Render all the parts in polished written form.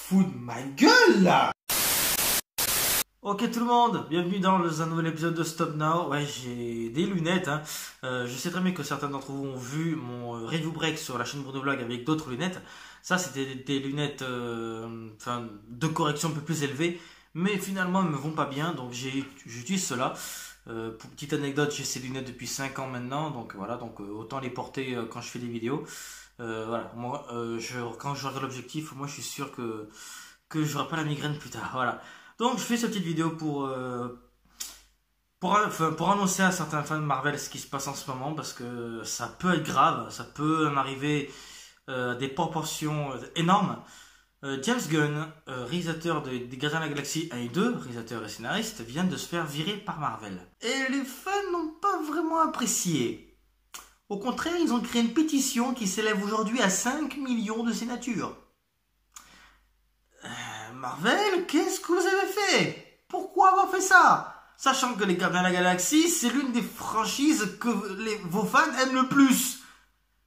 fous de ma gueule là? Ok tout le monde, bienvenue dans un nouvel épisode de Stop Now. Ouais, j'ai des lunettes, hein. Je sais très bien que certains d'entre vous ont vu mon review break sur la chaîne Bruno Vlog avec d'autres lunettes. Ça c'était des lunettes de correction un peu plus élevée, mais finalement elles me vont pas bien, donc j'utilise cela. Pour petite anecdote, j'ai ces lunettes depuis 5 ans maintenant, donc voilà, autant les porter quand je fais des vidéos. Voilà, moi quand je regarde l'objectif, moi je suis sûr que j'aurai pas la migraine plus tard. Voilà. Donc je fais cette petite vidéo pour annoncer à certains fans de Marvel ce qui se passe en ce moment, parce que ça peut être grave, ça peut en arriver à des proportions énormes. James Gunn, réalisateur des Gardiens de la Galaxie 1 et 2, réalisateur et scénariste, vient de se faire virer par Marvel. Et les fans n'ont pas vraiment apprécié. Au contraire, ils ont créé une pétition qui s'élève aujourd'hui à 5 millions de signatures. Marvel, qu'est-ce que vous avez fait? Pourquoi avoir fait ça? Sachant que les Gardiens de la Galaxie, c'est l'une des franchises que vos fans aiment le plus.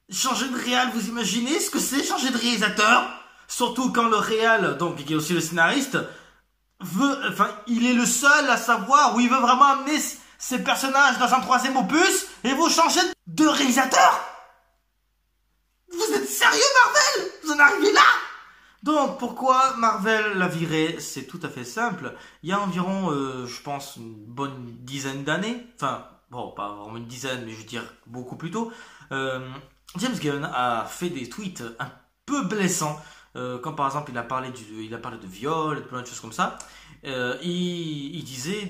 Changer de réal, vous imaginez ce que c'est changer de réalisateur? Surtout quand le réal, donc qui est aussi le scénariste, il est le seul à savoir où il veut vraiment amener ses personnages dans un troisième opus, et vous changez de réalisateur? Vous êtes sérieux, Marvel? Vous en arrivez là? Donc, pourquoi Marvel l'a viré? C'est tout à fait simple. Il y a environ, je pense, une bonne dizaine d'années, enfin, bon, pas vraiment une dizaine, mais je veux dire beaucoup plus tôt, James Gunn a fait des tweets un peu blessants, quand par exemple il a parlé de viol et de plein de choses comme ça. Il disait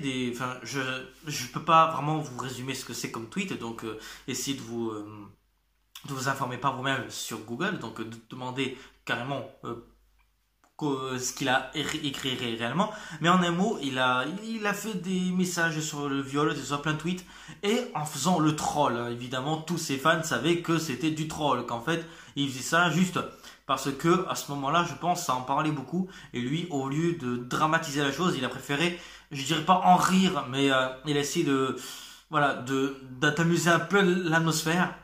je peux pas vraiment vous résumer ce que c'est comme tweet, donc essayez de vous informer par vous-même sur Google, donc de demander carrément ce qu'il a écrit réellement, mais en un mot, il a fait des messages sur le viol, sur plein de tweets, et en faisant le troll, hein. Évidemment, tous ses fans savaient que c'était du troll, qu'en fait, il faisait ça juste parce que, à ce moment-là, je pense, ça en parlait beaucoup, et lui, au lieu de dramatiser la chose, il a préféré, je dirais pas en rire, mais il a essayé d'amuser un peu l'atmosphère.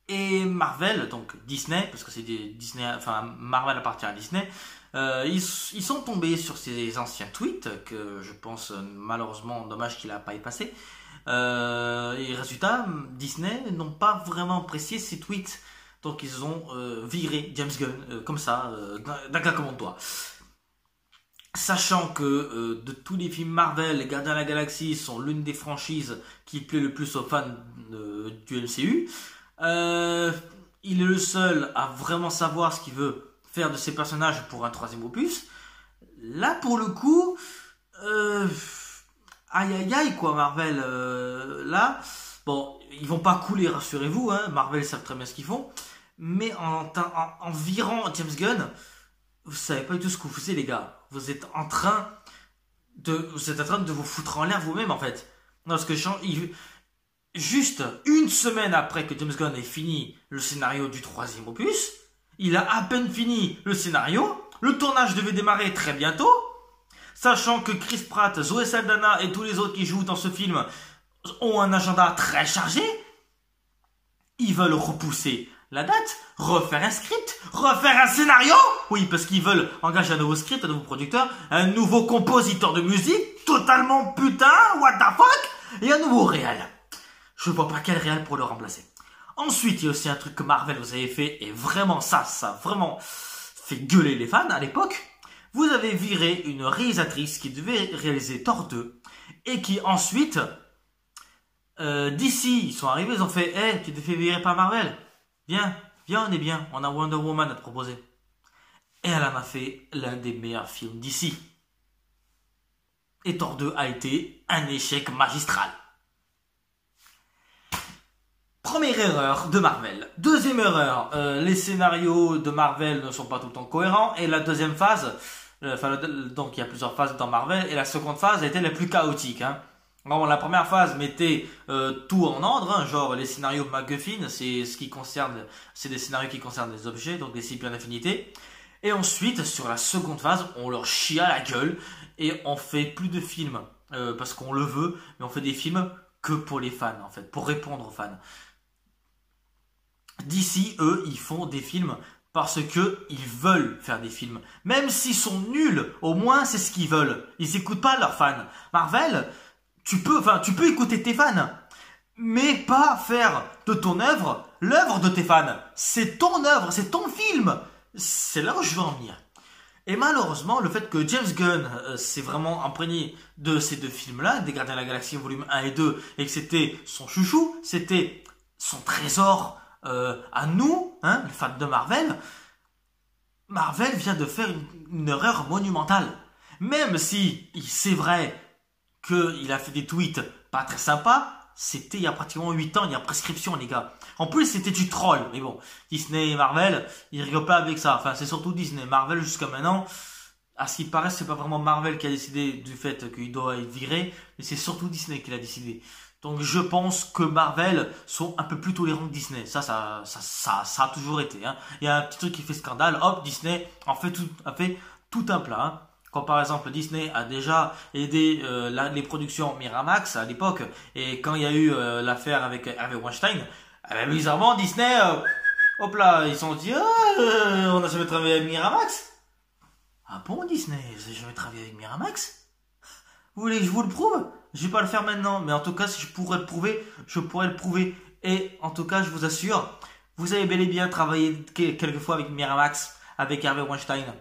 Et Marvel, donc Disney, parce que c'est Disney, enfin Marvel appartient à Disney, ils sont tombés sur ces anciens tweets que je pense malheureusement dommage qu'il n'a pas effacé. Et résultat, Disney n'ont pas vraiment apprécié ces tweets, donc ils ont viré James Gunn comme ça, d'un claquement de doigts. Sachant que de tous les films Marvel, les Gardiens de la Galaxie sont l'une des franchises qui plaît le plus aux fans du MCU. Il est le seul à vraiment savoir ce qu'il veut faire de ses personnages pour un troisième opus. Là, pour le coup, aïe aïe aïe quoi, Marvel. Là, bon, ils vont pas couler, rassurez-vous, hein, Marvel savent très bien ce qu'ils font. Mais en virant James Gunn, vous savez pas du tout ce que vous faites, les gars. Vous êtes en train de vous foutre en l'air vous-même, en fait. Non, parce que juste une semaine après que James Gunn ait fini le scénario du troisième opus, il a à peine fini le scénario, le tournage devait démarrer très bientôt, sachant que Chris Pratt, Zoe Saldana et tous les autres qui jouent dans ce film ont un agenda très chargé. Ils veulent repousser la date, refaire un script, refaire un scénario. Oui, parce qu'ils veulent engager un nouveau script, un nouveau producteur, un nouveau compositeur de musique, totalement putain, what the fuck, et un nouveau réal. Je vois pas quel réal pour le remplacer. Ensuite, il y a aussi un truc que Marvel vous avez fait, et vraiment ça a vraiment fait gueuler les fans à l'époque. Vous avez viré une réalisatrice qui devait réaliser Thor 2, et qui ensuite, d'ici, ils sont arrivés, ils ont fait, hey, tu te fais virer par Marvel. Viens, on est bien, on a Wonder Woman à te proposer. Et elle en a fait l'un des meilleurs films d'ici. Et Thor 2 a été un échec magistral. Première erreur de Marvel. Deuxième erreur, les scénarios de Marvel ne sont pas tout le temps cohérents. Et la deuxième phase, donc il y a plusieurs phases dans Marvel, et la seconde phase a été la plus chaotique, hein. Bon, la première phase mettait tout en ordre, hein, genre les scénarios MacGuffin, c'est des scénarios qui concernent des objets, donc des cycles d'infinité. Et ensuite, sur la seconde phase, on leur chie à la gueule et on fait plus de films parce qu'on le veut, mais on fait des films que pour les fans, en fait, pour répondre aux fans. DC, eux, ils font des films parce que ils veulent faire des films. Même s'ils sont nuls, au moins c'est ce qu'ils veulent. Ils écoutent pas leurs fans. Marvel, tu peux écouter tes fans, mais pas faire de ton œuvre l'œuvre de tes fans. C'est ton œuvre, c'est ton film. C'est là où je veux en venir. Et malheureusement, le fait que James Gunn s'est vraiment imprégné de ces deux films-là, des Gardiens de la Galaxie volume 1 et 2, et que c'était son chouchou, c'était son trésor à nous, hein, les fans de Marvel, Marvel vient de faire une erreur monumentale. Même si c'est vrai qu'il a fait des tweets pas très sympas, c'était il y a pratiquement 8 ans, il y a prescription les gars. En plus c'était du troll, mais bon, Disney et Marvel, ils rigolent pas avec ça. Enfin c'est surtout Disney. Marvel jusqu'à maintenant, à ce qui paraît c'est pas vraiment Marvel qui a décidé du fait qu'il doit être viré, mais c'est surtout Disney qui l'a décidé. Donc je pense que Marvel sont un peu plus tolérants que Disney. Ça a toujours été. Hein. Il y a un petit truc qui fait scandale, hop, Disney a fait tout un plat. Hein. Quand par exemple Disney a déjà aidé les productions Miramax à l'époque, et quand il y a eu l'affaire avec Harvey Weinstein, bizarrement Disney, hop là, ils se sont dit, on a jamais travaillé avec Miramax. Ah bon Disney, vous avez jamais travaillé avec Miramax? Vous voulez que je vous le prouve? Je vais pas le faire maintenant, mais en tout cas, si je pourrais le prouver, je pourrais le prouver. Et en tout cas, je vous assure, vous avez bel et bien travaillé quelquefois avec Miramax, avec Harvey Weinstein.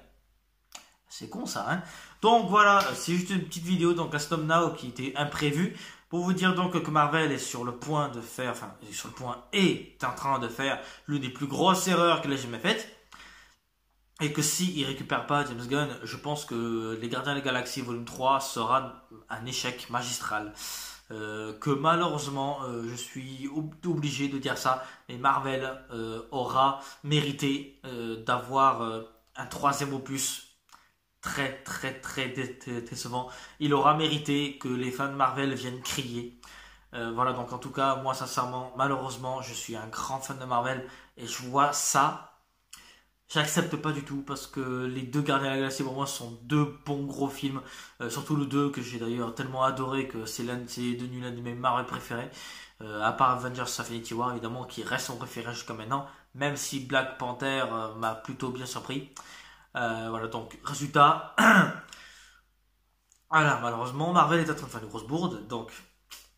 C'est con ça, hein? Donc voilà, c'est juste une petite vidéo, donc la Stop Now qui était imprévue, pour vous dire donc que Marvel est sur le point de faire, est en train de faire l'une des plus grosses erreurs qu'elle ait jamais faites. Et que s'il récupère pas James Gunn, je pense que Les Gardiens de la Galaxie volume 3 sera un échec magistral. Que malheureusement, je suis obligé de dire ça, mais Marvel aura mérité d'avoir un troisième opus très décevant. Il aura mérité que les fans de Marvel viennent crier. Voilà, donc en tout cas, moi sincèrement, malheureusement, je suis un grand fan de Marvel et je vois ça. J'accepte pas du tout parce que les deux Gardiens de la Galaxie pour moi sont deux bons gros films, surtout le 2 que j'ai d'ailleurs tellement adoré que c'est devenu l'un de mes Marvel préférés, à part Avengers Infinity War évidemment qui reste mon préféré jusqu'à maintenant, même si Black Panther m'a plutôt bien surpris. Voilà donc résultat, voilà malheureusement Marvel est en train de faire une grosse bourde, donc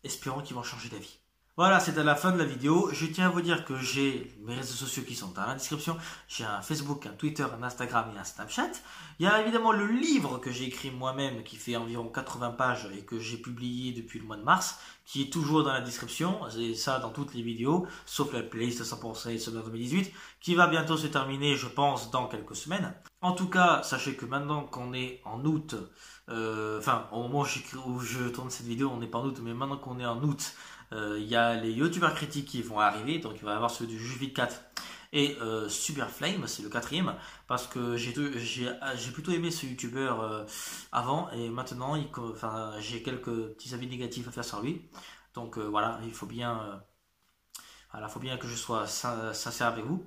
espérons qu'ils vont changer d'avis. Voilà, c'est à la fin de la vidéo. Je tiens à vous dire que j'ai mes réseaux sociaux qui sont dans la description. J'ai un Facebook, un Twitter, un Instagram et un Snapchat. Il y a évidemment le livre que j'ai écrit moi-même qui fait environ 80 pages et que j'ai publié depuis le mois de mars, qui est toujours dans la description. C'est ça dans toutes les vidéos, sauf la playlist 100% Summer 2018, qui va bientôt se terminer, je pense, dans quelques semaines. En tout cas, sachez que maintenant qu'on est en août, au moment où je tourne cette vidéo, on n'est pas en août, mais maintenant qu'on est en août, il y a les youtubeurs critiques qui vont arriver, donc il va y avoir ceux du Juvide 4 et Super Flame, c'est le quatrième, parce que j'ai plutôt aimé ce youtubeur avant, et maintenant j'ai quelques petits avis négatifs à faire sur lui, donc voilà, il faut bien, faut bien que je sois sincère avec vous.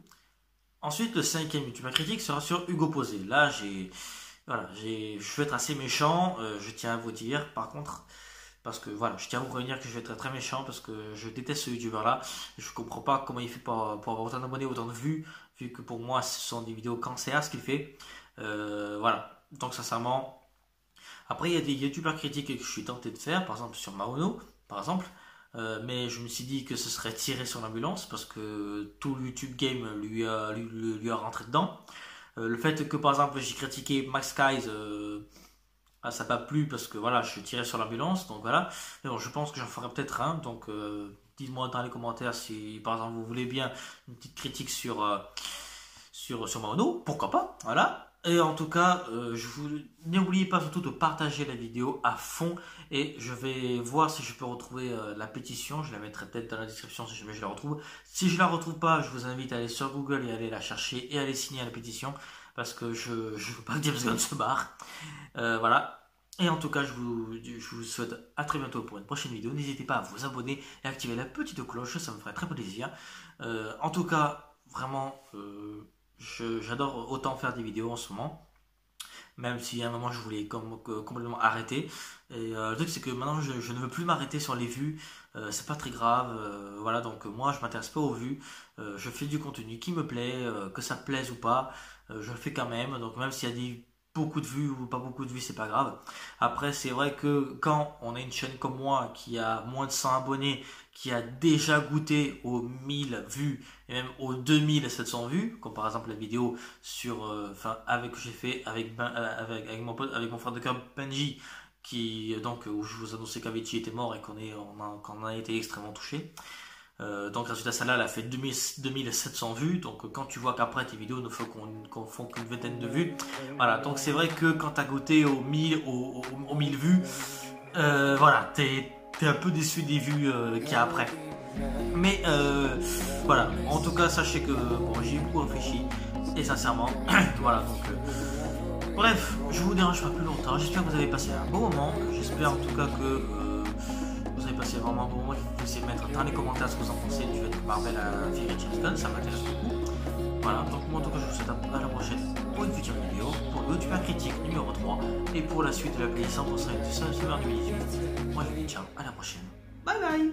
Ensuite, le cinquième youtubeur critique sera sur Hugo Posé. Là, je vais être assez méchant, je tiens à vous dire, par contre. Parce que voilà, je tiens à vous prévenir que je vais être très méchant parce que je déteste ce youtubeur là. Je comprends pas comment il fait pour avoir autant d'abonnés, autant de vues, vu que pour moi ce sont des vidéos cancers ce qu'il fait. Voilà, donc sincèrement. Après il y a des youtubeurs critiques que je suis tenté de faire, par exemple sur Maono, par exemple. Mais je me suis dit que ce serait tiré sur l'ambulance parce que tout le YouTube game lui a rentré dedans. Le fait que par exemple j'ai critiqué Max Skies. Ça m'a pas plu parce que voilà, je tirais sur l'ambulance, donc voilà. Mais bon, je pense que j'en ferai peut-être un, donc dites-moi dans les commentaires si par exemple vous voulez bien une petite critique sur Maono, pourquoi pas, voilà. Et en tout cas, n'oubliez pas surtout de partager la vidéo à fond et je vais voir si je peux retrouver la pétition, je la mettrai peut-être dans la description si jamais je la retrouve. Si je la retrouve pas, je vous invite à aller sur Google et aller la chercher et aller signer à la pétition. Parce que je veux pas que James Gunn se barre. Voilà. Et en tout cas, je vous souhaite à très bientôt pour une prochaine vidéo. N'hésitez pas à vous abonner et activer la petite cloche, ça me ferait très plaisir. En tout cas, vraiment, j'adore autant faire des vidéos en ce moment. même si à un moment je voulais complètement arrêter. Et le truc c'est que maintenant je ne veux plus m'arrêter sur les vues, c'est pas très grave, voilà, donc moi je m'intéresse pas aux vues, je fais du contenu qui me plaît, que ça me plaise ou pas, je le fais quand même, donc même s'il y a beaucoup de vues ou pas beaucoup de vues, c'est pas grave. Après, c'est vrai que quand on a une chaîne comme moi qui a moins de 100 abonnés, qui a déjà goûté aux 1000 vues et même aux 2700 vues, comme par exemple la vidéo sur, que j'ai fait avec mon pote, avec mon frère de cœur Benji, qui donc où je vous annonçais qu'Avicii était mort et qu'on a été extrêmement touché. Donc résultat celle-là elle a fait 2700 vues, donc quand tu vois qu'après tes vidéos ne font qu'une vingtaine de vues, voilà, donc c'est vrai que quand t'as goûté aux 1000 vues, voilà, t'es un peu déçu des vues qu'il y a après. Mais voilà, en tout cas sachez que bon, j'ai beaucoup réfléchi et sincèrement, voilà, donc bref, je vous dérange pas plus longtemps, j'espère que vous avez passé un bon moment, j'espère en tout cas que vous avez passé vraiment un bon moment, que vous puissiez mettre dans les commentaires ce que vous en pensez du fait que Marvel a viré James Gunn, ça m'intéresse beaucoup. Voilà, donc moi en tout cas je vous souhaite à la prochaine pour une future vidéo, pour le YouTuber critique numéro 3 et pour la suite de la playlist 100% du Summer 2018. Moi je vous dis ciao, à la prochaine. Bye bye.